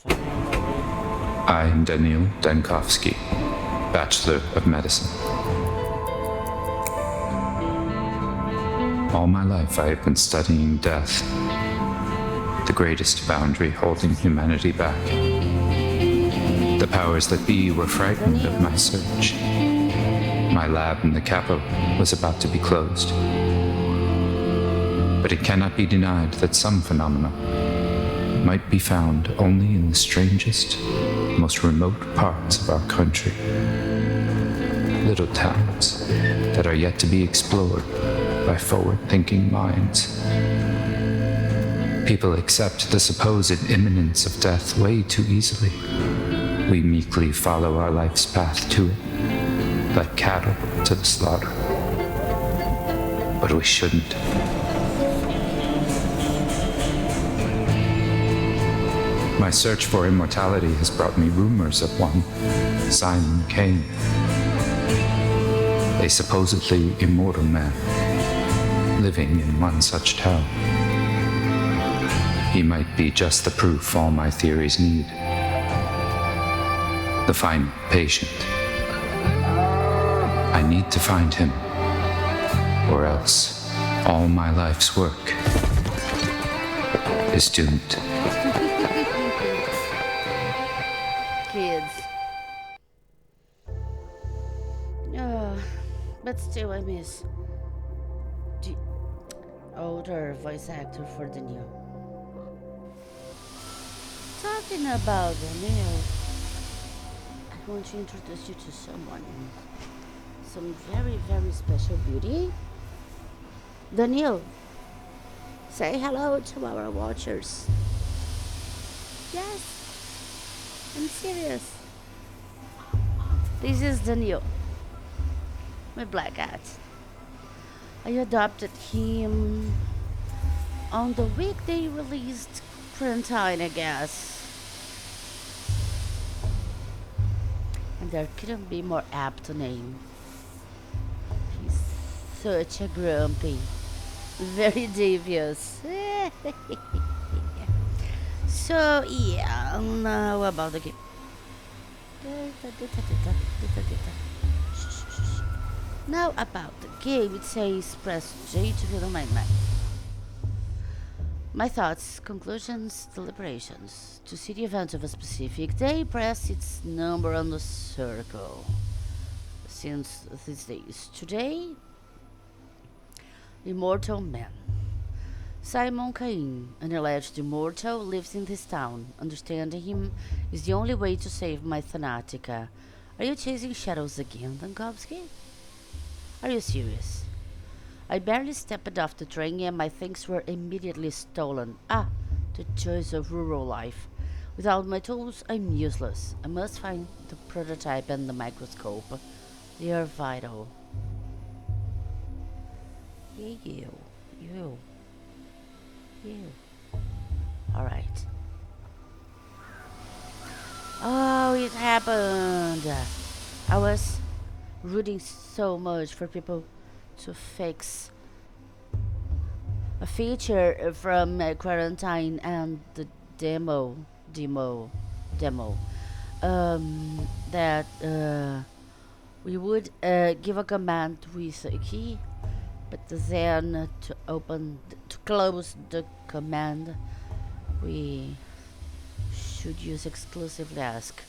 I am Daniil Dankovsky, Bachelor of Medicine. All my life I have been studying death, the greatest boundary holding humanity back. The powers that be were frightened of my search. My lab in the capital was about to be closed. But it cannot be denied that some phenomena might be found only in the strangest, most remote parts of our country. Little towns that are yet to be explored by forward-thinking minds. People accept the supposed imminence of death way too easily. We meekly follow our life's path to it, like cattle to the slaughter. But we shouldn't. My search for immortality has brought me rumors of one, Simon Kane, a supposedly immortal man living in one such town. He might be just the proof all my theories need. The final patient. I need to find him, or else all my life's work is doomed. Kids. But still I miss the older voice actor for the new. Talking about the new, I want to introduce you to someone. Some very, very special beauty. Daniel, say hello to our watchers. Yes, I'm serious. This is Daniel, my black cat. I adopted him on the week they released Quarantine, I guess. And there couldn't be more apt a name. He's such a grumpy, very devious. So yeah, now about the game. Now about the game, it says press J to fill in my mind. My thoughts, conclusions, deliberations. To see the events of a specific day, press its number on the circle. Since these days, today, immortal man. Simon Cain, an alleged immortal, lives in this town. Understanding him is the only way to save my Thanatica. Are you chasing shadows again, Dankovsky? Are you serious? I barely stepped off the train and my things were immediately stolen. Ah, the joys of rural life. Without my tools, I'm useless. I must find the prototype and the microscope. They are vital. Hey, you. Alright. Oh, it happened. I was rooting so much for people to fix a feature from Quarantine and the demo that we would give a command with a key, but then to close the command we should use exclusively ask,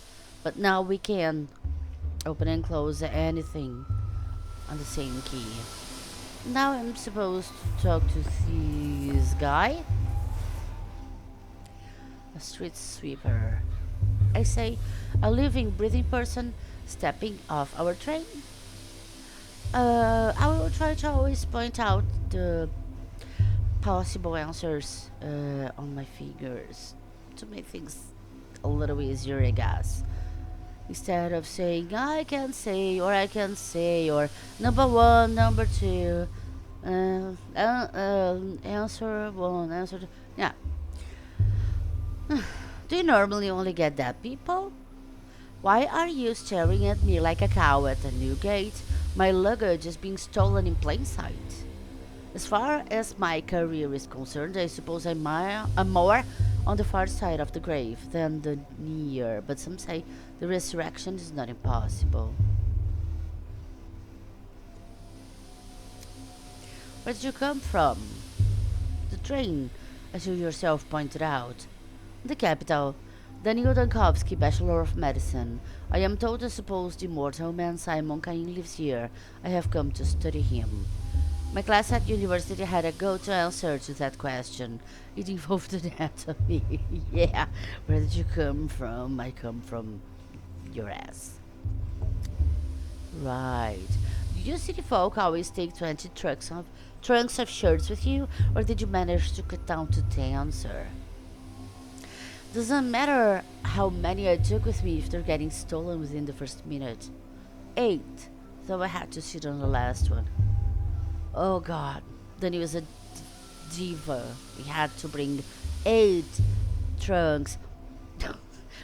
but now we can open and close anything on the same key. Now I'm supposed to talk to this guy, a street sweeper. I say, a living, breathing person stepping off our train. I will try to always point out the possible answers on my fingers to make things a little easier, I guess. Instead of saying I can say or number one, number two, answer one, answer two. Yeah. Do you normally only get that, people? Why are you staring at me like a cow at a new gate? My luggage is being stolen in plain sight. As far as my career is concerned, I suppose I'm more on the far side of the grave than the near, but some say the resurrection is not impossible. Where did you come from? The train, as you yourself pointed out. The capital. Daniel Dankovsky, Bachelor of Medicine. I am told the supposed immortal man Simon Cain lives here. I have come to study him. My class at university had a go-to answer to that question. It involved anatomy. Yeah, where did you come from? I come from your ass. Right. Do you city folk always take 20 trunks of shirts with you, or did you manage to cut down to 10, sir? Doesn't matter how many I took with me if they're getting stolen within the first minute. 8, though I had to sit on the last one. Oh god, then he was a diva. He had to bring 8 trunks.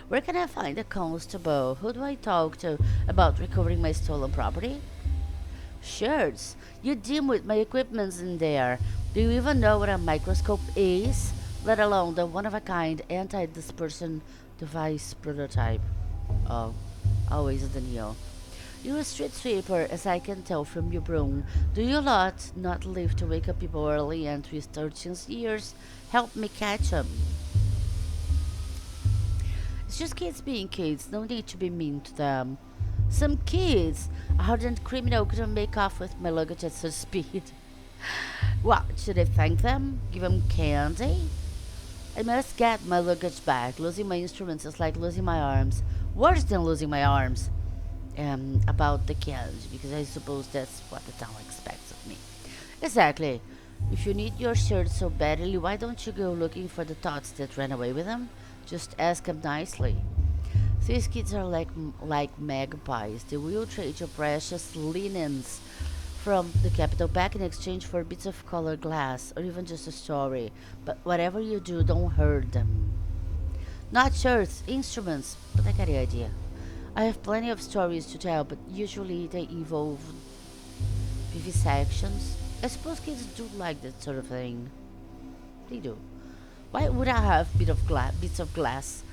Where can I find a constable? Who do I talk to about recovering my stolen property? Shirts. You deal with my equipments in there. Do you even know what a microscope is? Let alone the one-of-a-kind anti-dispersion device prototype. Oh, always the Neo. You're a street sweeper, as I can tell from your broom. Do you lot not live to wake up people early and twist urchins' ears? Help me catch 'em. It's just kids being kids, no need to be mean to them. Some kids! A hardened criminal couldn't make off with my luggage at such speed. What, should I thank them? Give them candy? I must get my luggage back. Losing my instruments is like losing my arms. Worse than losing my arms. About the candy, because I suppose that's what the town expects of me. Exactly. If you need your shirt so badly, why don't you go looking for the tots that ran away with them? Just ask them nicely. These kids are like magpies. They will trade your precious linens from the capital back in exchange for bits of colored glass or even just a story. But whatever you do, don't hurt them. Not shirts, instruments, but I get the idea. I have plenty of stories to tell, but usually they involve vivisections. I suppose kids do like that sort of thing. They do. Why would I have bits of glass?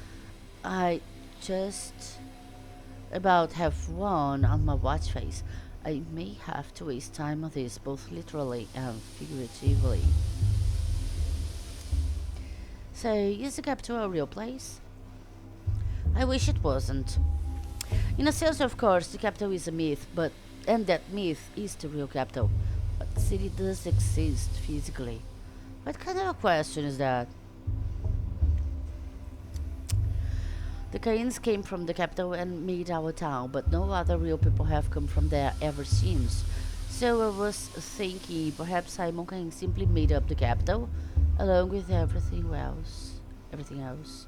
I just about have one on my watch face. I may have to waste time on this, both literally and figuratively. So, is the capital a real place? I wish it wasn't. In a sense, of course, the capital is a myth, and that myth is the real capital. But the city does exist physically. What kind of a question is that? The Cains came from the capital and made our town, but no other real people have come from there ever since. So I was thinking perhaps Simon Cain simply made up the capital, along with everything else.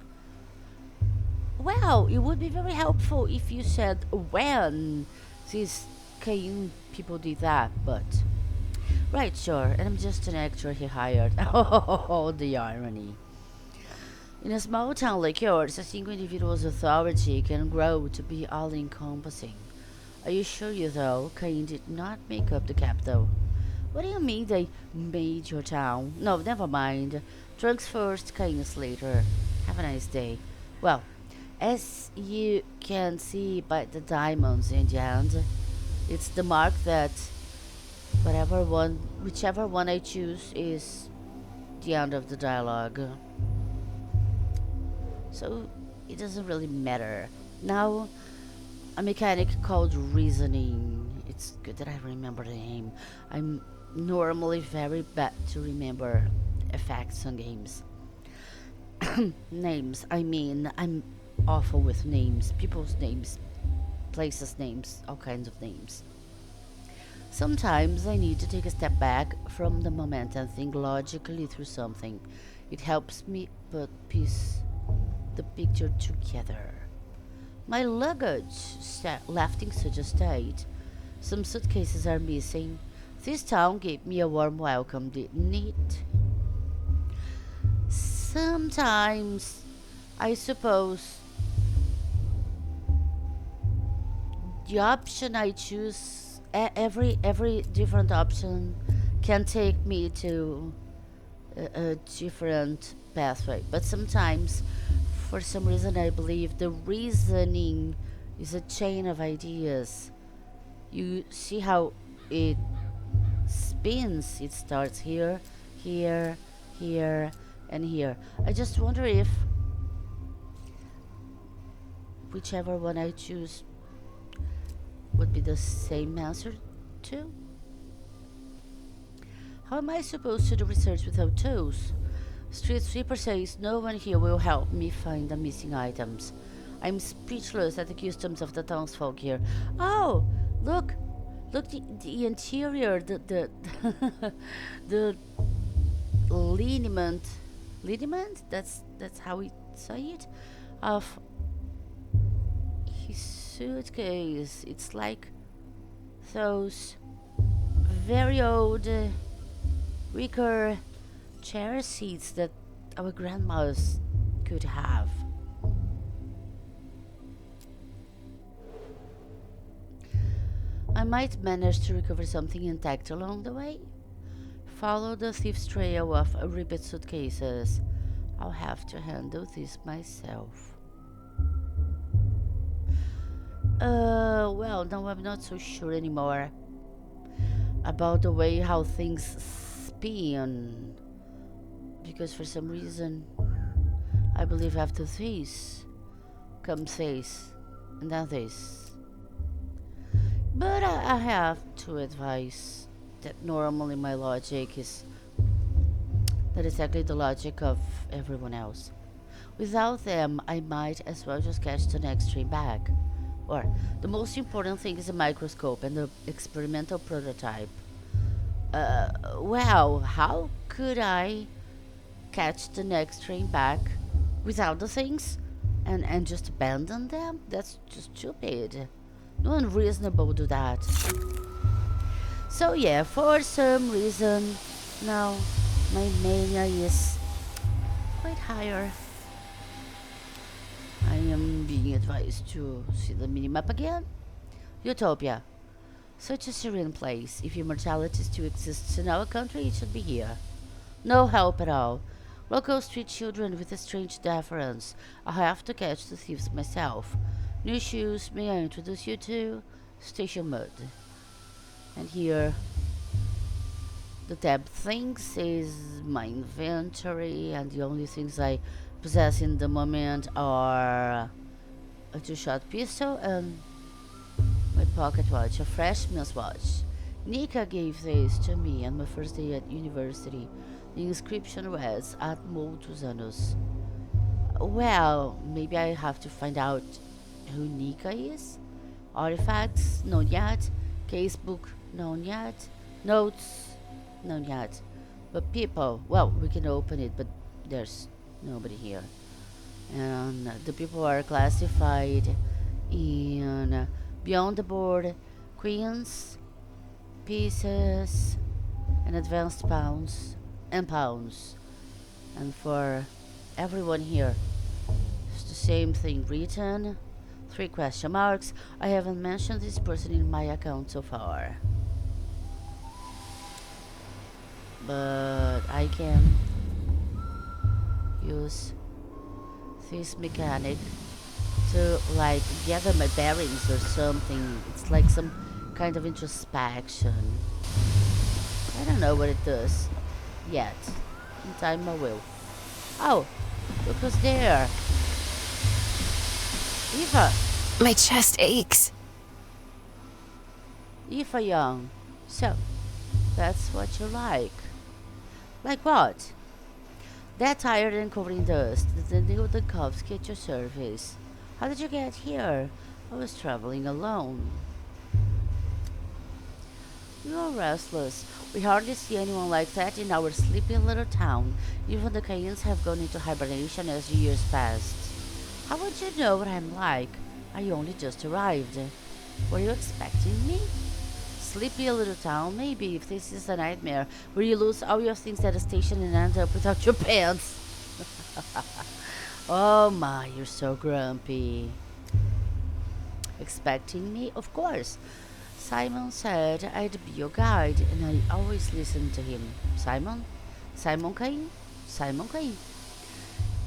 Well, it would be very helpful if you said when these Cain people did that, but... Right, sure, and I'm just an actor he hired. Oh, the irony. In a small town like yours, a single individual's authority can grow to be all-encompassing. I assure you, though, Cain did not make up the capital. What do you mean they made your town? No, never mind. Trunks first, Cain's later. Have a nice day. Well, as you can see by the diamonds in the end, it's the mark that whichever one I choose is the end of the dialogue. So it doesn't really matter. Now, a mechanic called reasoning. It's good that I remember the name. I'm normally very bad to remember effects on games. Names. I mean, I'm awful with names. People's names, places' names, all kinds of names. Sometimes I need to take a step back from the moment and think logically through something. It helps me put the picture together. My luggage left in such a state. Some suitcases are missing. This town gave me a warm welcome, didn't it? Sometimes, I suppose, the option I choose, every different option can take me to a different pathway. But sometimes, for some reason, I believe the reasoning is a chain of ideas. You see how it spins? It starts here, here, here, and here. I just wonder if whichever one I choose would be the same answer too. How am I supposed to do research without tools? Street sweeper says no one here will help me find the missing items. I'm speechless at the customs of the townsfolk here. Oh, look, look the interior, the the lineament. That's how we say it. Of his suitcase. It's like those very old, wicker chair seats that our grandmas could have. I might manage to recover something intact along the way. Follow the thief's trail of ripped suitcases. I'll have to handle this myself. Well, now I'm not so sure anymore about the way how things spin. Because for some reason, I believe after this comes this, and then this. But I have to advise that normally my logic is not exactly the logic of everyone else. Without them, I might as well just catch the next train back. Or, the most important thing is a microscope and the experimental prototype. Well, how could I catch the next train back without the things and just abandon them? That's just stupid. No one reasonable would do that. So yeah, for some reason now my mania is quite higher. I am being advised to see the minimap again. Utopia. Such a serene place. If immortality still exists in our country, it should be here. No help at all. Locals treat children with a strange deference. I have to catch the thieves myself. New shoes, may I introduce you to? Station mode. And here, the tab things is my inventory, and the only things I possess in the moment are a two-shot pistol and my pocket watch, a freshman's watch. Nika gave this to me on my first day at university. The inscription was at muitos anos. Well, maybe I have to find out who Nika is. Artifacts, known yet. Casebook, known yet. Notes, known yet. But people, well, we can open it, but there's nobody here. And the people are classified in beyond the board, queens, pieces, and advanced pounds and pounds. And for everyone here, it's the same thing written. 3 question marks. I haven't mentioned this person in my account so far, but I can use this mechanic to like gather my bearings or something. It's like some kind of introspection. I don't know what it does yet. In time I will. Oh, look who's there. Eva. My chest aches. Eva Young. So, that's what you like. Like what? That tired and covered in dust. The Newton Cubs get your service. How did you get here? I was traveling alone. You're restless. We hardly see anyone like that in our sleepy little town. Even the Cayennes have gone into hibernation as years passed. How would you know what I'm like? I only just arrived. Were you expecting me? Sleepy little town, maybe, if this is a nightmare where you lose all your things at a station and end up without your pants. Oh my, you're so grumpy. Expecting me? Of course. Simon said I'd be your guide, and I always listened to him. Simon? Simon Cain? Simon Cain.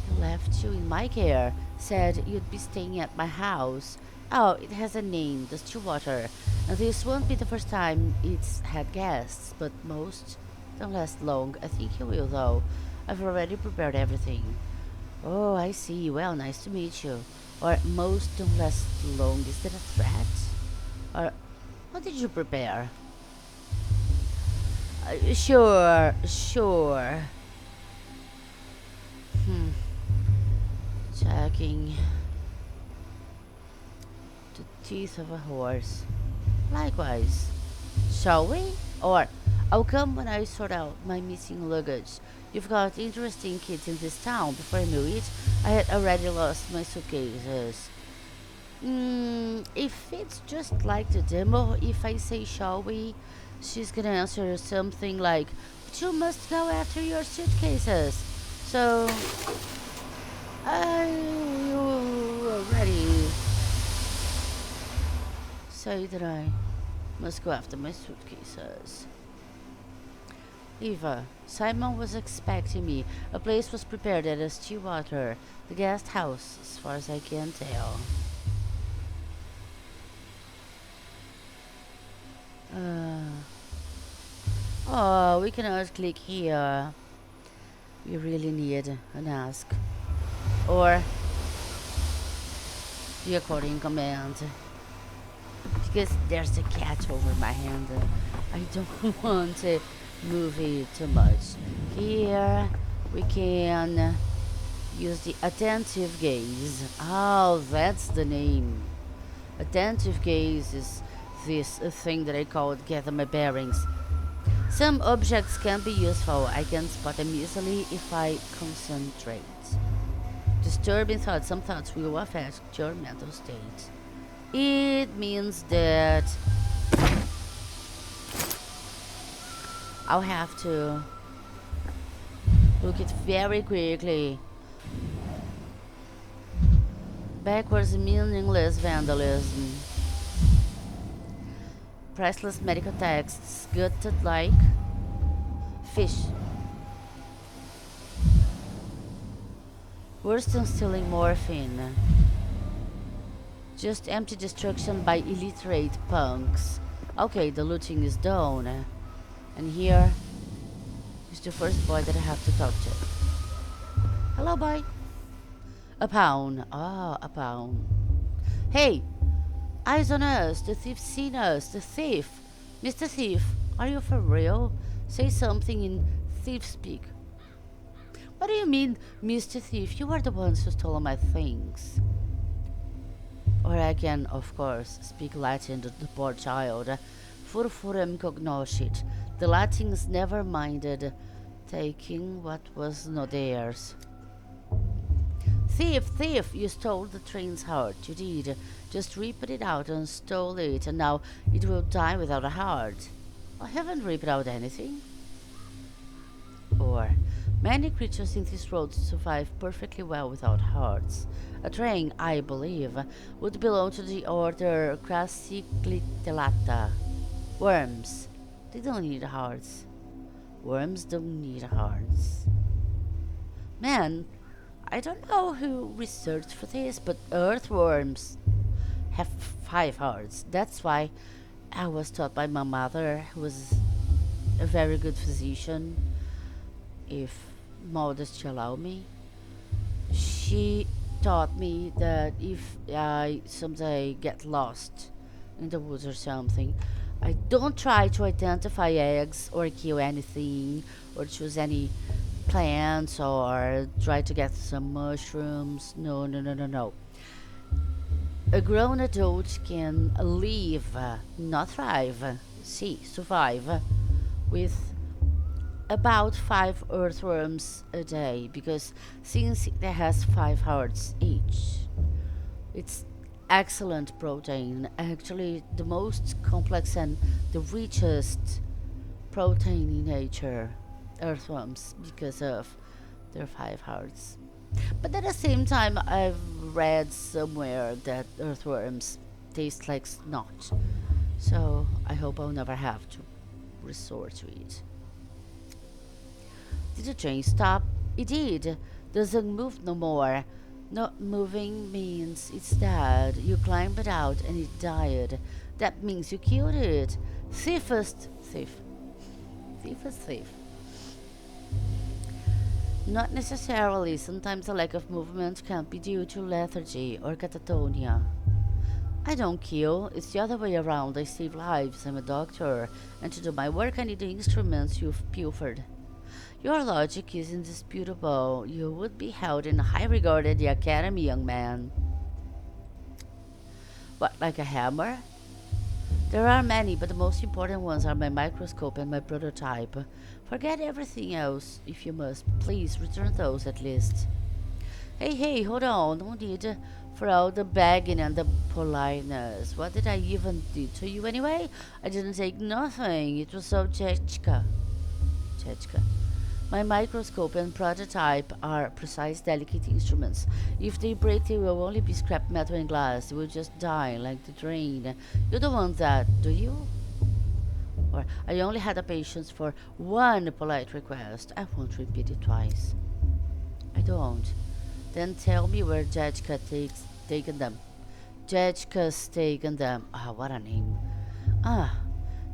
He left you in my care. Said you'd be staying at my house. Oh, it has a name, the Stillwater. And this won't be the first time it's had guests, but most don't last long. I think you will, though. I've already prepared everything. Oh, I see. Well, nice to meet you. Or most don't last long. Is that a threat? Or what did you prepare? Sure. Checking the teeth of a horse. Likewise. Shall we? Or I'll come when I sort out my missing luggage. You've got interesting kids in this town. Before I knew it, I had already lost my suitcases. If it's just like the demo, if I say shall we, she's gonna answer something like, but you must go after your suitcases. So, I already say that I must go after my suitcases. Eva, Simon was expecting me. A place was prepared at a Stillwater, the guest house, as far as I can tell. Oh, we cannot click here. We really need an ask. Or the according command. Because there's a cat over my hand. I don't want to move it too much. Here we can use the attentive gaze. Oh, that's the name. Attentive gaze is this thing that I called gather my bearings. Some objects can be useful. I can spot them easily if I concentrate. Disturbing thoughts. Some thoughts will affect your mental state. It means that I'll have to look it very quickly. Backwards meaningless vandalism. Priceless medical texts, gutted like fish. Worse than stealing morphine. Just empty destruction by illiterate punks. Okay, the looting is done. And here is the first boy that I have to talk to. Hello, boy. A pound. Ah, a pound. Hey! Eyes on us! The thief's seen us! The thief! Mr. Thief, are you for real? Say something in thief speak. What do you mean, Mr. Thief? You are the ones who stole my things. Or I can, of course, speak Latin to the poor child. Furfurem cognoscit. The Latins never minded taking what was not theirs. Thief, thief! You stole the train's heart. You did. Just ripped it out and stole it, and now it will die without a heart. I haven't ripped out anything. Or, many creatures in this world survive perfectly well without hearts. A train, I believe, would belong to the order Crassiclitelata. Worms. They don't need hearts. Worms don't need hearts. Man, I don't know who researched for this, but earthworms have 5 hearts. That's why I was taught by my mother, who was a very good physician, if modesty allow me. She taught me that if I someday get lost in the woods or something, I don't try to identify eggs or kill anything or choose any plants or try to get some mushrooms. No. A grown adult can live, not thrive, survive with about 5 earthworms a day, because since it has 5 hearts each, it's excellent protein, actually the most complex and the richest protein in nature, earthworms, because of their 5 hearts. But at the same time, I've read somewhere that earthworms taste like snot, so I hope I'll never have to resort to it. Did the train stop? It did. Doesn't move no more. Not moving means it's dead. You climbed it out and it died. That means you killed it. Thiefest thief. Thiefest thief. Not necessarily. Sometimes a lack of movement can be due to lethargy or catatonia. I don't kill, it's the other way around. I save lives. I'm a doctor, and to do my work I need the instruments you've pilfered. Your logic is indisputable. You would be held in high regard at the academy, young man. What, like a hammer? There are many, but the most important ones are my microscope and my prototype. Forget everything else, if you must. Please return those at least. Hey, hold on. No need for all the begging and the politeness. What did I even do to you anyway? I didn't take nothing. It was so Chechka. My microscope and prototype are precise, delicate instruments. If they break, they will only be scrap metal and glass. They will just die like the drain. You don't want that, do you? Or I only had the patience for one polite request. I won't repeat it twice. I don't. Then tell me where taken them. Jechka's taken them. Ah, what a name.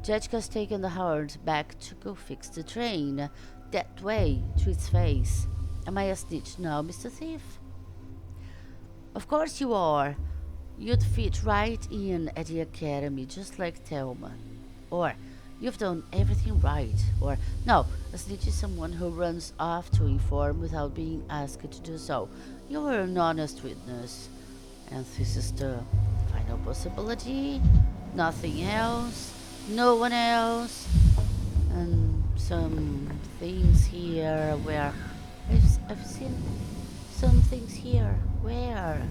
Jechka's taken the herd back to go fix the train. That way, to its face. Am I a snitch now, Mr. Thief? Of course you are. You'd fit right in at the academy, just like Thelma. Or, you've done everything right. Or, no, a snitch is someone who runs off to inform without being asked to do so. You were an honest witness. And this is the final possibility. Nothing else. No one else. And some things here where I've seen some things here. Where?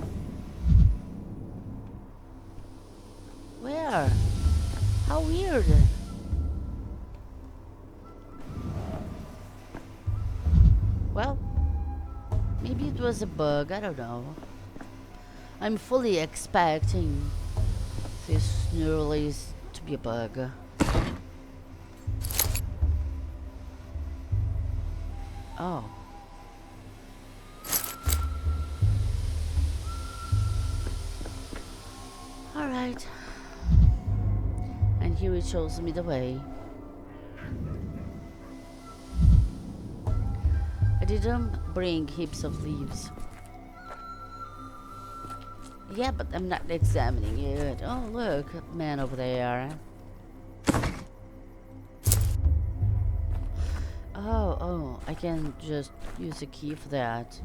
How weird. Well, maybe it was a bug, I don't know. I'm fully expecting this new release to be a bug. Oh. Alright. And here it shows me the way. I didn't bring heaps of leaves. Yeah, but I'm not examining it. Oh, look, man over there. Oh, I can just use a key for that.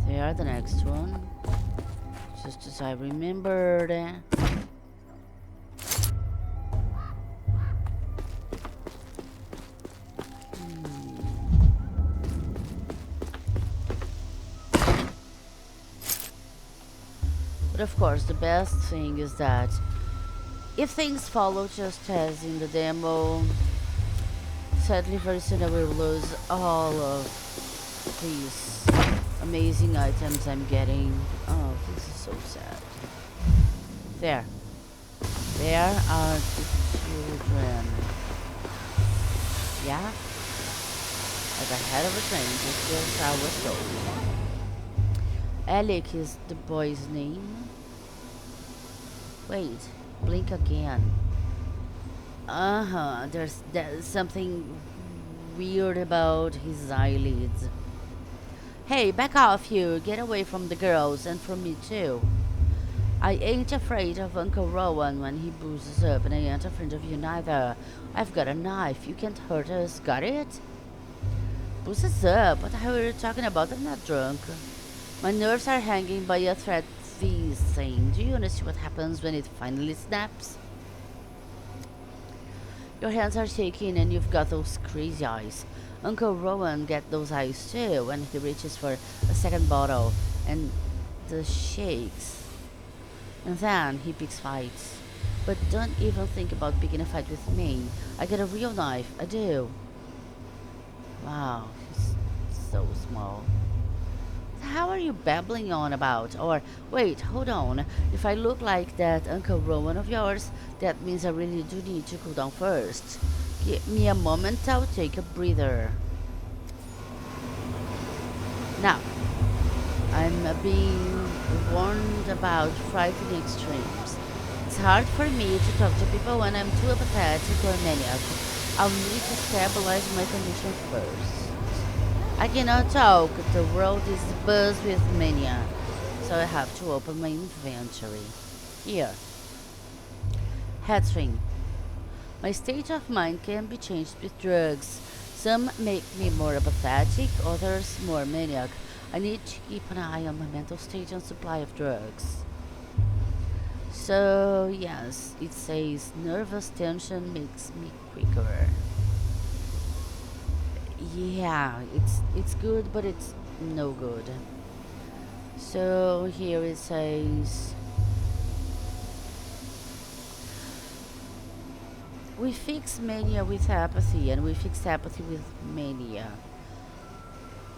There, the next one. Just as I remembered. But of course, the best thing is that if things follow just as in the demo, sadly very soon I will lose all of these amazing items I'm getting. Oh, this is so sad. There are the children. Yeah? At the head of a train, just as I was told. Alec is the boy's name. Wait, blink again. There's something weird about his eyelids. Hey, back off you. Get away from the girls and from me too. I ain't afraid of Uncle Rowan when he boozes up, and I ain't afraid of you neither. I've got a knife. You can't hurt us. Got it? Boozes up? What the hell are you talking about? I'm not drunk. My nerves are hanging by a thread thing. Do you understand what happens when it finally snaps? Your hands are shaking and you've got those crazy eyes. Uncle Rowan get those eyes too when he reaches for a second bottle and the shakes. And then he picks fights. But don't even think about picking a fight with me. I got a real knife. I do. Wow, he's so small. How are you babbling on about? Or, wait, hold on. If I look like that Uncle Rowan of yours, that means I really do need to cool down first. Give me a moment, I'll take a breather. Now, I'm being warned about frightening extremes. It's hard for me to talk to people when I'm too apathetic or maniac. I'll need to stabilize my condition first. I cannot talk. The world is buzzed with mania. So I have to open my inventory. Here. Headstring. My state of mind can be changed with drugs. Some make me more apathetic, others more maniac. I need to keep an eye on my mental state and supply of drugs. So yes, it says nervous tension makes me quicker. Yeah, it's good, but it's no good. So here it says we fix mania with apathy, and we fix apathy with mania.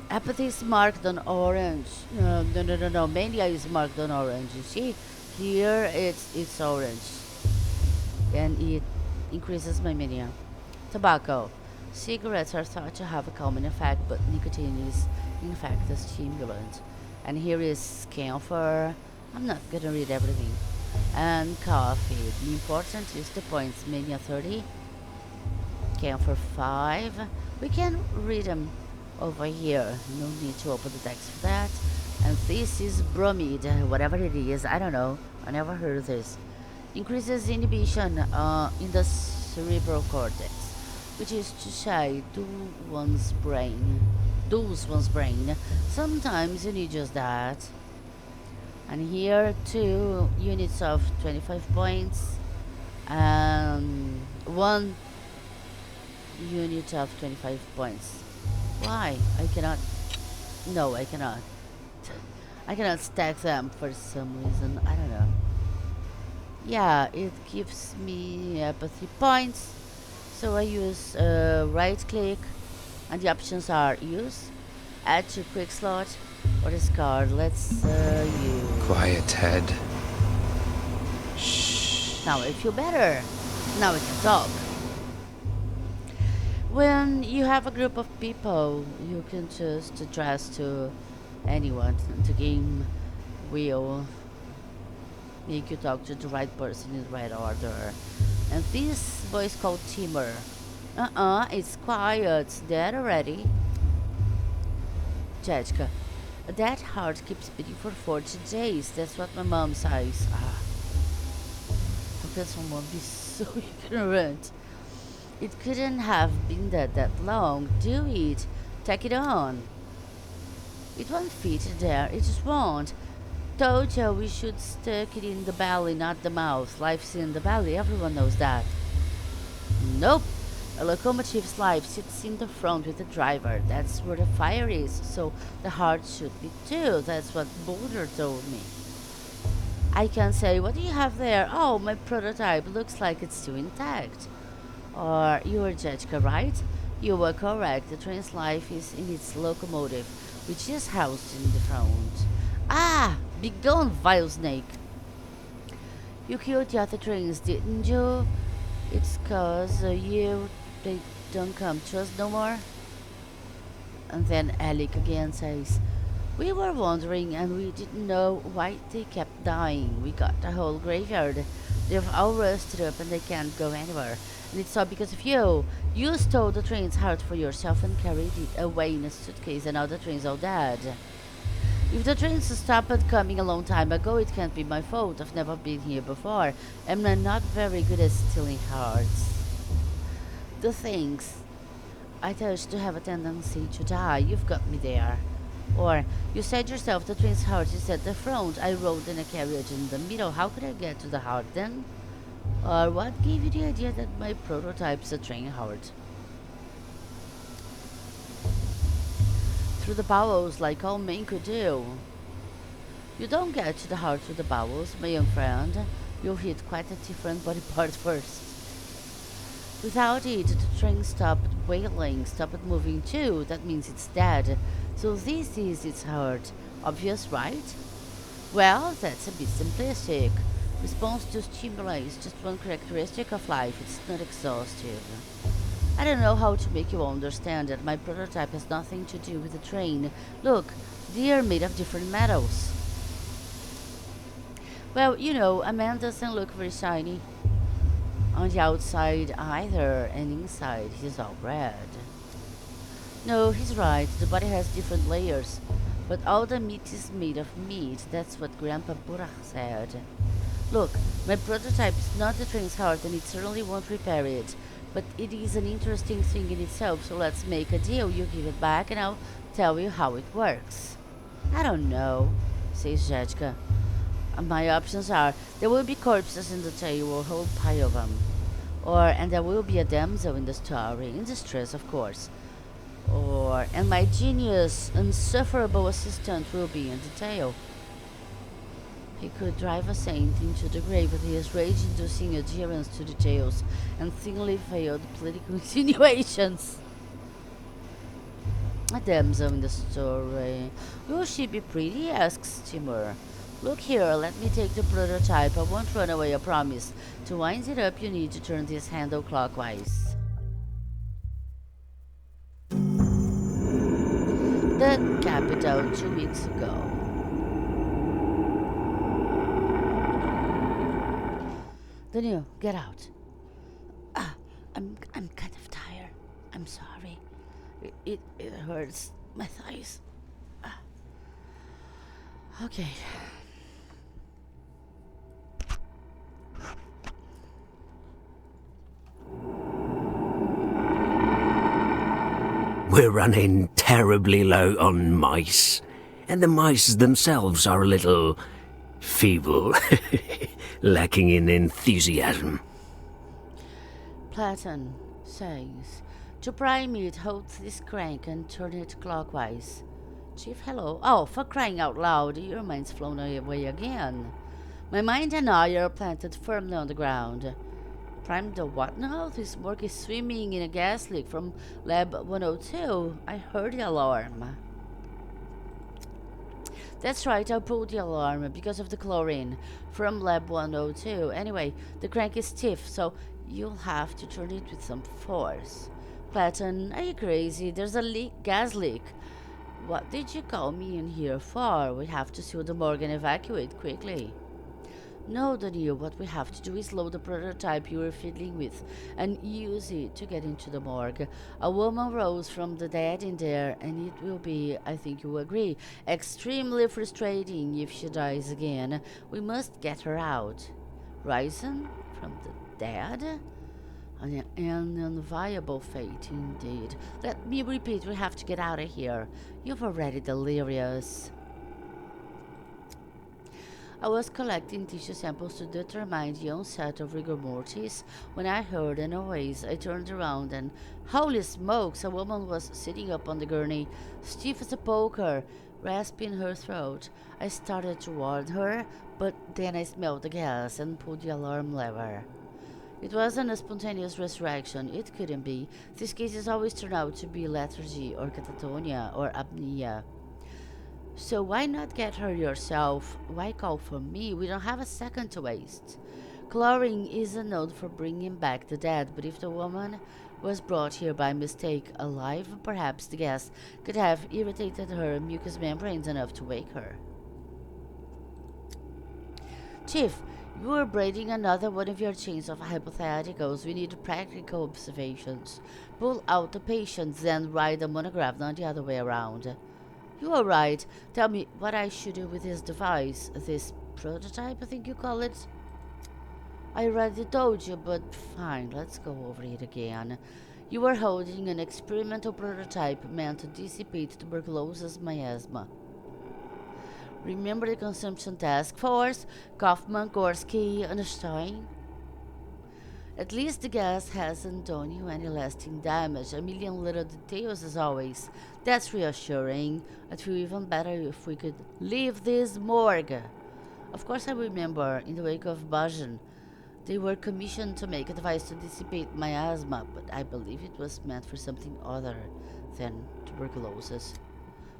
Apathy is marked on orange. No. Mania is marked on orange. You see, here it's orange, and it increases my mania. Tobacco. Cigarettes are thought to have a calming effect, but nicotine is in fact a stimulant. And here is camphor. I'm not gonna read everything. And coffee. The important is the points. Mania 30. Camphor 5. We can read them over here. No need to open the text for that. And this is bromide. Whatever it is, I don't know. I never heard of this. Increases inhibition in the cerebral cortex, which is to say, dulls one's brain. Sometimes you need just that. And here 2 units of 25 points and 1 unit of 25 points. Why? I cannot. No, I cannot. I cannot stack them for some reason. I don't know. Yeah, it gives me apathy points. So I use right click, and the options are use, add to quick slot, or discard. Let's use. Quiet, Ted. Shh. Now I feel better. Now I can talk. When you have a group of people, you can just address to anyone. The game will make you talk to the right person in the right order. And this boy is called Timur. It's quiet. It's dead already. Jessica. That heart keeps beating for 40 days. That's what my mom says. How can someone be so ignorant? It couldn't have been that long. Do it. Take it on. It won't fit there. It just won't. Told you we should stick it in the belly, not the mouth. Life's in the belly. Everyone knows that. Nope. A locomotive's life sits in the front with the driver. That's where the fire is. So the heart should be too. That's what Boulder told me. I can say, what do you have there? Oh, my prototype looks like it's still intact. Or you were Jessica, right? You were correct. The train's life is in its locomotive, which is housed in the front. Ah! Be gone, vile snake! You killed the other trains, didn't you? It's cause they don't come to us no more? And then Alec again says, we were wondering and we didn't know why they kept dying. We got the whole graveyard. They've all rusted up and they can't go anywhere. And it's all because of you. You stole the train's heart for yourself and carried it away in a suitcase, and now the train's all dead. If the trains stopped coming a long time ago, it can't be my fault. I've never been here before, and I'm not very good at stealing hearts. The things I touch to have a tendency to die. You've got me there. Or, you said yourself the train's heart is at the front. I rode in a carriage in the middle. How could I get to the heart then? Or what gave you the idea that my prototype's a train heart? Through the bowels, like all men could do. You don't get to the heart through the bowels, my young friend. You'll hit quite a different body part first. Without it, the train stopped wailing, stopped moving too. That means it's dead. So this is its heart. Obvious, right? Well, that's a bit simplistic. Response to stimuli is just one characteristic of life. It's not exhaustive. I don't know how to make you understand that my prototype has nothing to do with the train. Look, They are made of different metals. Well, you know, a man doesn't look very shiny on the outside either, and inside he's all red. No, he's right, the body has different layers, but all the meat is made of meat, that's what Grandpa Burach said. Look, my prototype is not the train's heart and it certainly won't repair it, but it is an interesting thing in itself, so let's make a deal. You give it back and I'll tell you how it works. I don't know, says Jedka. My options are, there will be corpses in the tail, a whole pile of them. And there will be a damsel in the story, in distress, of course. And my genius, insufferable assistant will be in the tail. He could drive a saint into the grave with his rage-inducing adherence to details and thinly veiled political insinuations. A damsel in the story. Will she be pretty? Asks Timur. Look here, let me take the prototype. I won't run away, I promise. To wind it up, you need to turn this handle clockwise. The capital 2 weeks ago. Daniel, get out. I'm kind of tired. I'm sorry. It hurts my thighs. Okay. We're running terribly low on mice, and the mice themselves are a little feeble, lacking in enthusiasm. Platon says, to prime it, hold this crank and turn it clockwise. Chief, hello. Oh, for crying out loud, your mind's flown away again. My mind and I are planted firmly on the ground. Prime the what now? This work is swimming in a gas leak from Lab 102. I heard the alarm. That's right, I pulled the alarm because of the chlorine from Lab 102. Anyway, the crank is stiff, so you'll have to turn it with some force. Platon, are you crazy? There's a gas leak. What did you call me in here for? We have to seal the morgue and evacuate quickly. No, Daniel, what we have to do is load the prototype you were fiddling with and use it to get into the morgue. A woman rose from the dead in there, and it will be, I think you agree, extremely frustrating if she dies again. We must get her out. Risen from the dead? An unviable fate, indeed. Let me repeat, we have to get out of here. You're already delirious. I was collecting tissue samples to determine the onset of rigor mortis when I heard a noise. I turned around and, holy smokes, a woman was sitting up on the gurney, stiff as a poker, rasping her throat. I started to warn her, but then I smelled the gas and pulled the alarm lever. It wasn't a spontaneous resurrection. It couldn't be. These cases always turn out to be lethargy or catatonia or apnea. So why not get her yourself? Why call for me? We don't have a second to waste. Chlorine isn't known for bringing back the dead, but if the woman was brought here by mistake alive, perhaps the gas could have irritated her mucous membranes enough to wake her. Chief, you are braiding another one of your chains of hypotheticals. We need practical observations. Pull out the patients, then write the monograph, not the other way around. You are right. Tell me what I should do with this device. This prototype, I think you call it? I already told you, but fine, let's go over it again. You are holding an experimental prototype meant to dissipate tuberculosis miasma. Remember the consumption task force? Kaufman, Gorski, and Stein? At least the gas hasn't done you any lasting damage. A million little details as always. That's reassuring. I'd feel even better if we could leave this morgue. Of course I remember, in the wake of Bajan, they were commissioned to make a device to dissipate miasma, but I believe it was meant for something other than tuberculosis.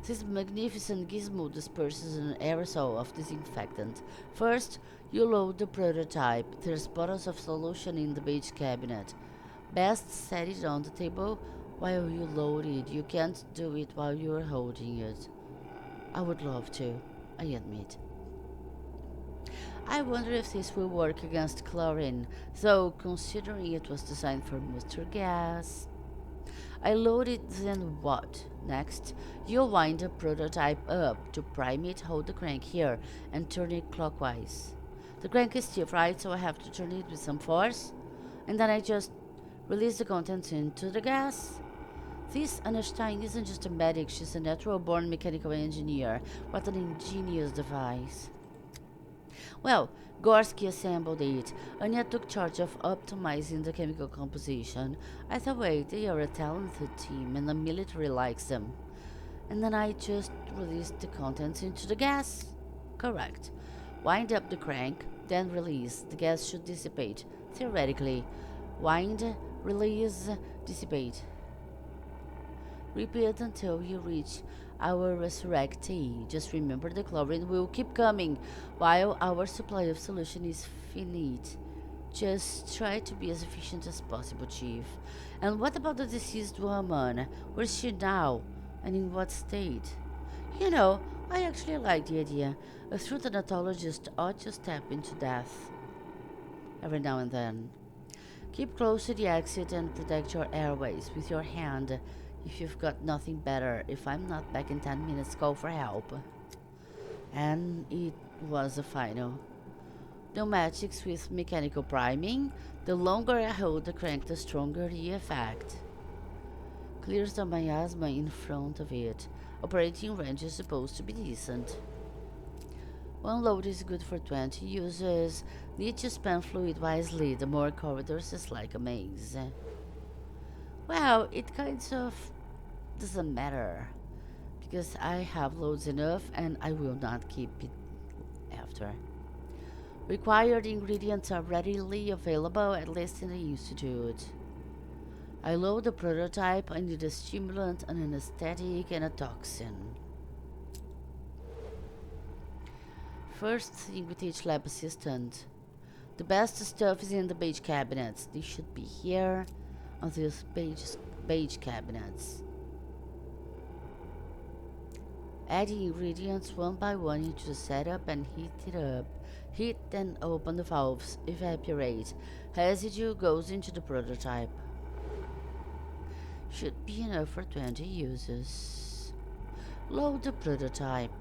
This magnificent gizmo disperses an aerosol of disinfectant. First, you load the prototype. There's bottles of solution in the beige cabinet. Best set it on the table while you load it. You can't do it while you're holding it. I would love to, I admit. I wonder if this will work against chlorine, though considering it was designed for mustard gas. I load it, then what? Next, you'll wind the prototype up. To prime it, hold the crank here and turn it clockwise. The crank is stiff, right? So I have to turn it with some force. And then I just release the contents into the gas. This Einstein isn't just a medic, she's a natural-born mechanical engineer. What an ingenious device. Well, Gorski assembled it. Anya took charge of optimizing the chemical composition. I thought, wait, they are a talented team and the military likes them. And then I just released the contents into the gas. Correct. Wind up the crank, then release. The gas should dissipate. Theoretically. Wind, release, dissipate. Repeat until you reach our resurrectee. Just remember the chlorine will keep coming while our supply of solution is finite. Just try to be as efficient as possible, Chief. And what about the deceased woman? Where's she now? And in what state? You know, I actually like the idea. A true thanatologist ought to step into death every now and then. Keep close to the exit and protect your airways with your hand. If you've got nothing better, if I'm not back in 10 minutes, call for help. And it was a final. Pneumatics with mechanical priming. The longer I hold the crank, the stronger the effect. Clears the miasma in front of it. Operating range is supposed to be decent. One load is good for 20 uses. Need to spend fluid wisely. The more corridors is like a maze. Well, it kind of doesn't matter, because I have loads enough and I will not keep it after. Required ingredients are readily available, at least in the institute. I load the prototype. I need a stimulant, an anesthetic, and a toxin. First thing with each lab assistant. The best stuff is in the beige cabinets. They should be here on these beige cabinets. Adding ingredients one by one into the setup and heat it up. Heat, then open the valves. Evaporate. Residue goes into the prototype. Should be enough for 20 uses. Load the prototype.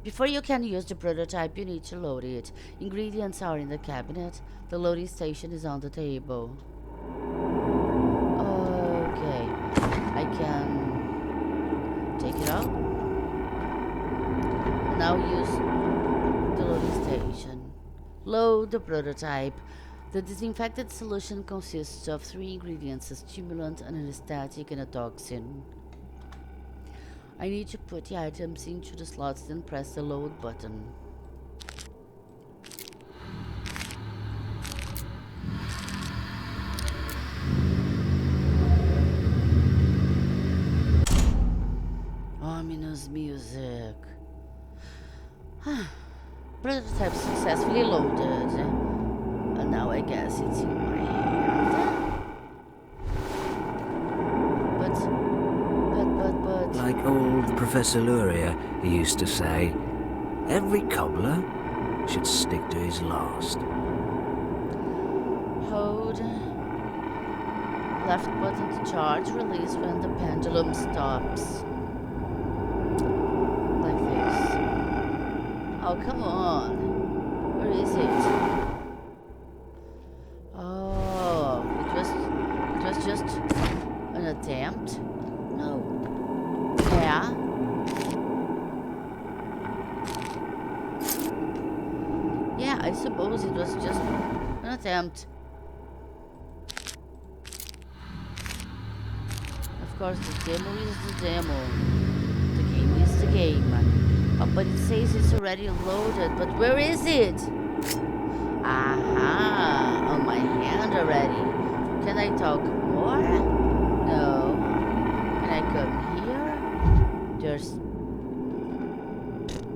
Before you can use the prototype, you need to load it. Ingredients are in the cabinet. The loading station is on the table. Okay, I can take it out. Now use the loading station. Load the prototype. The disinfected solution consists of 3 ingredients: a stimulant, an anesthetic, and a toxin. I need to put the items into the slots, then press the load button. Ominous music. Prototype successfully loaded. And now I guess it's in my hand. But... Like old Professor Luria used to say, every cobbler should stick to his last. Hold left button to charge, release when the pendulum stops. Like this. Oh, come on. Where is it? Oh, it was just an attempt? No. Yeah. Yeah, I suppose it was just an attempt. Of course, the demo is the demo. The game is the game. Oh, but it says it's already loaded. But where is it? Aha! On my hand already. Can I talk more? No. Can I come here? There's...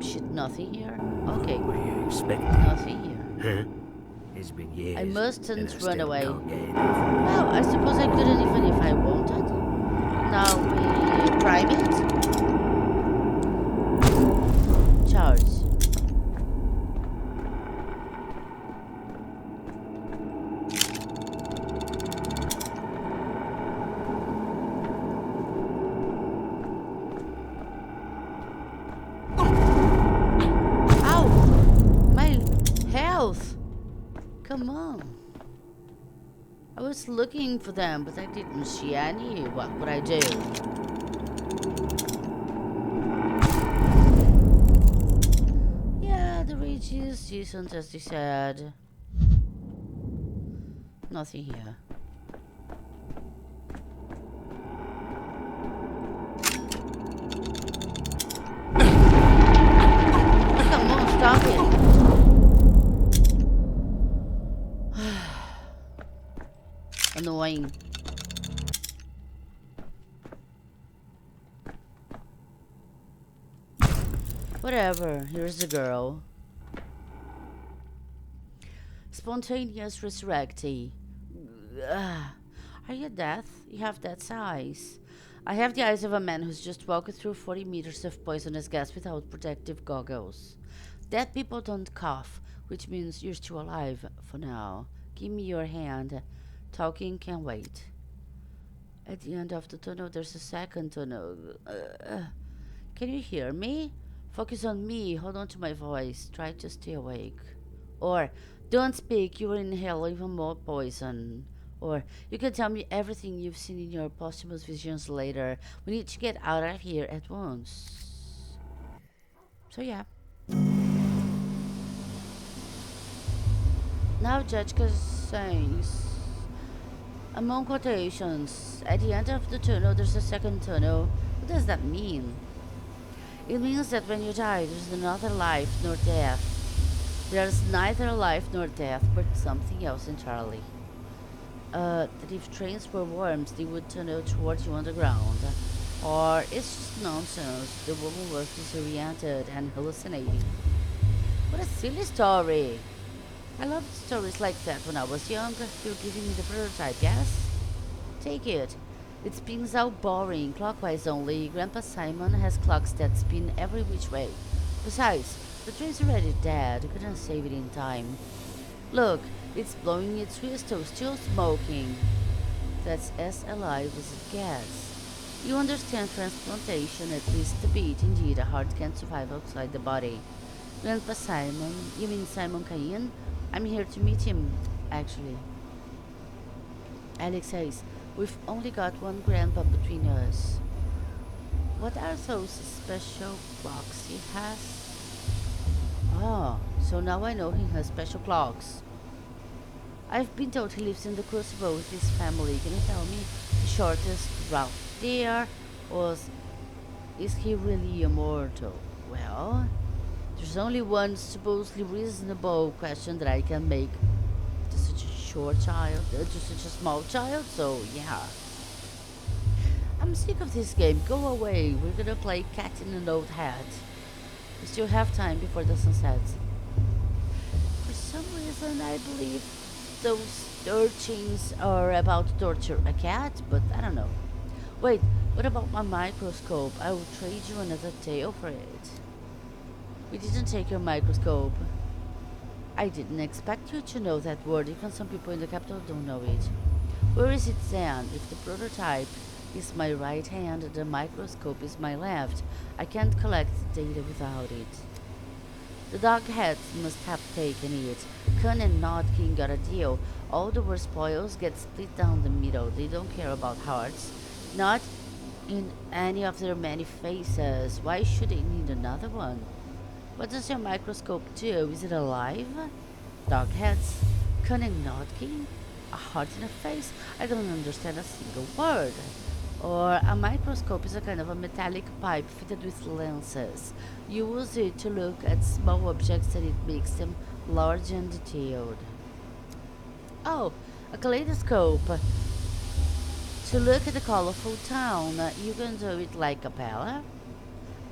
shit, nothing here? Okay. What are you expecting? Nothing here. Huh? It's been years. I mustn't and I run still away. can't get enough. Well, I suppose I couldn't even if I wanted. Now we prime it. both! Come on. I was looking for them, but I didn't see any. What would I do? Yeah, the ridge is decent, as they said. Nothing here. Come on, stop it! Annoying. Whatever, here's the girl. Spontaneous resurrectee. Ugh. Are you deaf? You have that size. I have the eyes of a man who's just walked through 40 meters of poisonous gas without protective goggles. Dead people don't cough, which means you're still alive for now. Give me your hand. Talking can wait. At the end of the tunnel, there's a second tunnel. Can you hear me? Focus on me. Hold on to my voice. Try to stay awake. Or, don't speak. You will inhale even more poison. Or, you can tell me everything you've seen in your posthumous visions later. We need to get out of here at once. So yeah. Now Judge says, among quotations, at the end of the tunnel there's a second tunnel. What does that mean? It means that when you die there's neither life nor death. There's neither life nor death, but something else entirely. That if trains were worms, they would tunnel towards you underground. Or it's just nonsense. The woman was disoriented and hallucinating. What a silly story. I loved stories like that when I was young. You're giving me the prototype, yes? Take it. It spins out boring, clockwise only. Grandpa Simon has clocks that spin every which way. Besides, the train's already dead. Couldn't save it in time. Look, it's blowing its whistle, still smoking. That's as alive as it gets. You understand transplantation, at least a bit. Indeed, a heart can't survive outside the body. Grandpa Simon? You mean Simon Cain? I'm here to meet him, actually. Alex says, we've only got one grandpa between us. What are those special clocks he has? Oh, so now I know he has special clocks. I've been told he lives in the Crucible with his family. Can you tell me the shortest route there? Or is he really immortal? Well, there's only one supposedly reasonable question that I can make to such a short child, to such a small child, so yeah. I'm sick of this game. Go away. We're gonna play cat in an old hat. We still have time before the sun sets. For some reason, I believe those urchins are about to torture a cat, but I don't know. Wait, what about my microscope? I will trade you another tail for it. We didn't take your microscope. I didn't expect you to know that word. Even some people in the capital don't know it. Where is it then? If the prototype is my right hand, the microscope is my left. I can't collect data without it. The dogheads must have taken it. Kun and Nod King got a deal. All the worst spoils get split down the middle. They don't care about hearts. Not in any of their many faces. Why should they need another one? What does your microscope do? Is it alive? Dogheads? Kun and Nod King? A heart in a face? I don't understand a single word. Or a microscope is a kind of a metallic pipe fitted with lenses. You use it to look at small objects and it makes them large and detailed. Oh, a kaleidoscope. To look at a colorful town, you can do it like Capella.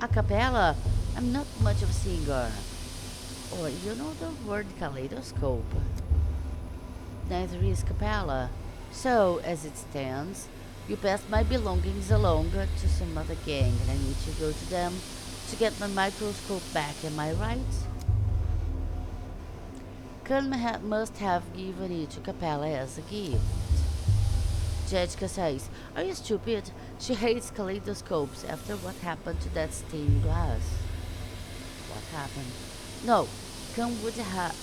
A cappella? I'm not much of a singer. Or you know the word kaleidoscope? Neither is Capella. So, as it stands, you passed my belongings along to some other gang and I need to go to them to get my microscope back, am I right? Kun must have given it to Capella as a gift. Jejka says, are you stupid? She hates kaleidoscopes after what happened to that stained glass. What happened? No, Kun would have...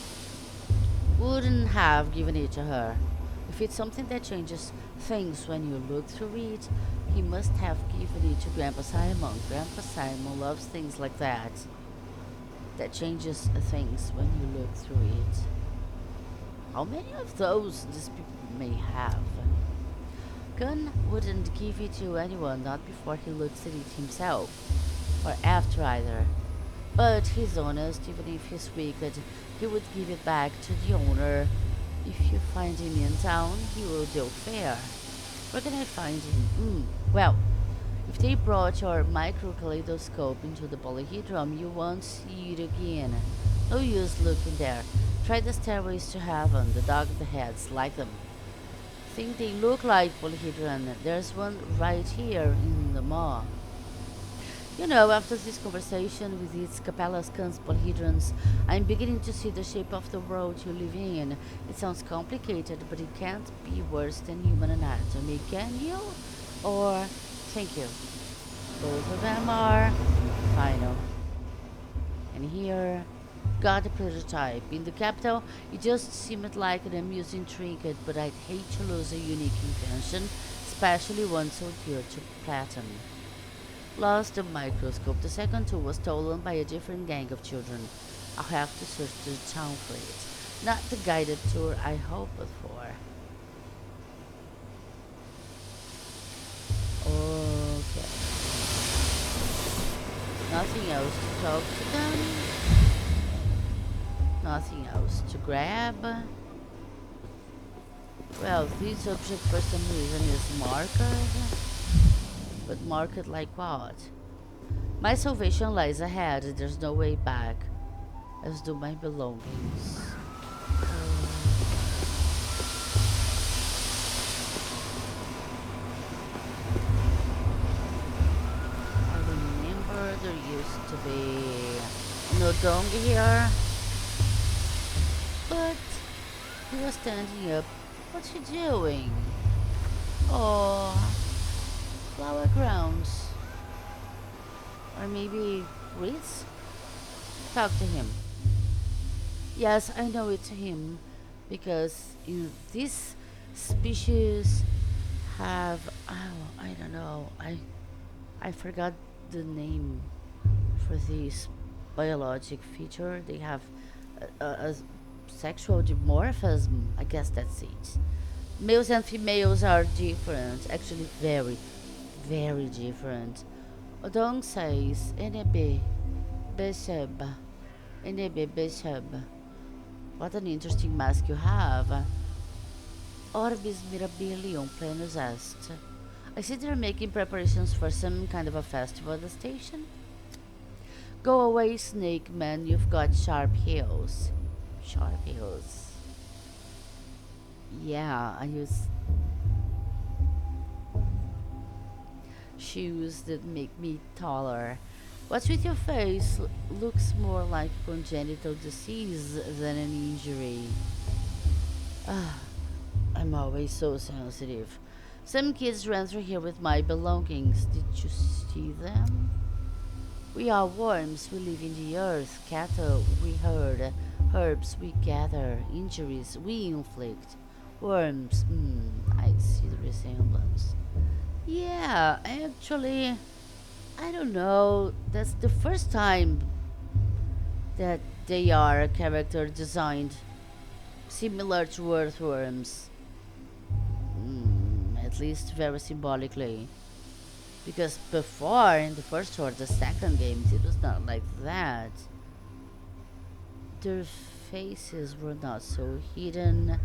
wouldn't have given it to her. If it's something that changes things when you look through it, he must have given it to Grandpa Simon. Grandpa Simon loves things like that. That changes things when you look through it. How many of those these people may have? Gunn wouldn't give it to anyone, not before he looks at it himself, or after either. But he's honest, even if he's wicked, he would give it back to the owner. If you find him in town, he will deal fair. Where can I find him? Well, if they brought your micro-kaleidoscope into the polyhedron, you won't see it again. No use looking there. Try the stairways to heaven. The dog of the heads like them. Think they look like polyhedron. There's one right here in the mall. You know, after this conversation with its Capellas Cans polyhedrons, I'm beginning to see the shape of the world you live in. It sounds complicated, but it can't be worse than human anatomy, can you? Or, thank you. Both of them are final. And here, got a prototype. In the capital, it just seemed like an amusing trinket, but I'd hate to lose a unique invention, especially one so dear to Platon. Lost the microscope. The second tool was stolen by a different gang of children. I'll have to search the town for it. Not the guided tour I hoped for. Okay. Nothing else to talk to them. Nothing else to grab. Well, this object for some reason is marked. But marked like what? My salvation lies ahead. There's no way back. As do my belongings. I remember there used to be no dong here. But he was standing up. What's he doing? Oh, flower grounds. Or maybe reeds? Talk to him. Yes, I know it's him. Because this species have, oh, I don't know. I forgot the name for this biologic feature. They have a sexual dimorphism. I guess that's it. Males and females are different. Actually, very, very different. Odong says, Enebe Bishop. Enebe Bishop. What an interesting mask you have. Orbis mirabilium plenus est. I see they're making preparations for some kind of a festival at the station. Go away, snake man, you've got sharp heels. Sharp heels. Yeah, I use shoes that make me taller. What's with your face? Looks more like congenital disease than an injury. I'm always so sensitive. Some kids ran through here with my belongings. Did you see them? We are worms. We live in the earth. Cattle we herd. Herbs we gather. Injuries we inflict. Worms. I see the resemblance. Yeah, actually, I don't know. That's the first time that they are a character designed similar to earthworms. At least very symbolically. Because before, in the first or the second games, it was not like that. Their faces were not so hidden,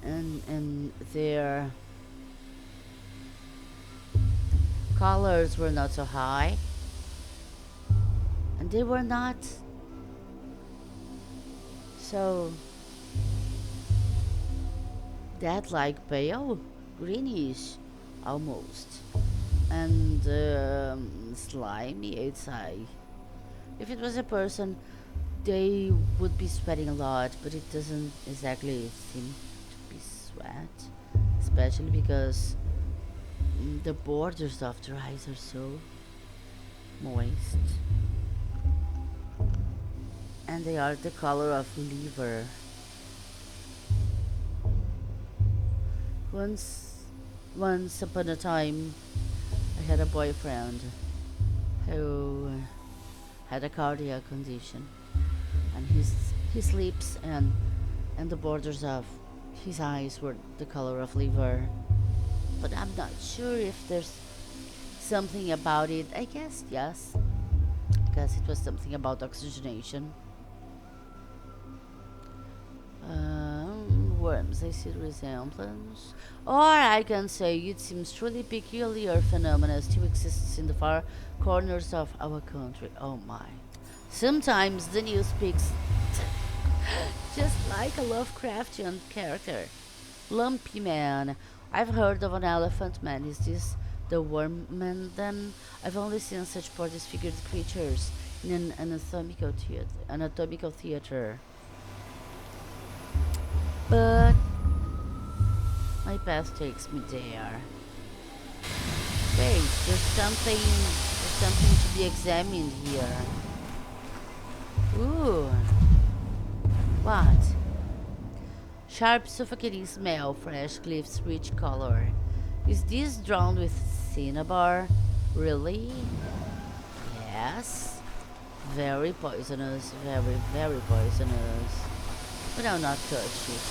and their colors were not so high, and they were not so that like pale, greenish almost, and slimy outside. If it was a person, they would be sweating a lot, but it doesn't exactly seem to be sweat, especially because the borders of their eyes are so moist, and they are the color of liver. Once, once upon a time, I had a boyfriend who had a cardiac condition, and his lips and the borders of his eyes were the color of liver. But I'm not sure if there's something about it. I guess yes. I guess it was something about oxygenation. Worms, I see the resemblance. Or I can say it seems truly peculiar phenomena still exists in the far corners of our country. Oh my. Sometimes the news speaks just like a Lovecraftian character. Lumpy Man. I've heard of an elephant man. Is this the worm man then? I've only seen such poor disfigured creatures in an anatomical theater. But my path takes me there. Wait, there's something to be examined here. Ooh. What? Sharp, suffocating smell, fresh glyphs, rich color. Is this drawn with cinnabar? Really? Yes. Very poisonous, very, very poisonous. But I'll not touch it.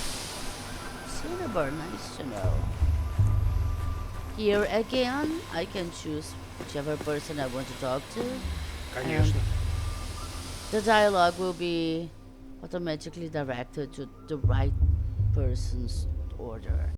Cinnabar, nice to know. Here again, I can choose whichever person I want to talk to. Конечно. The dialogue will be automatically directed to the right person's order.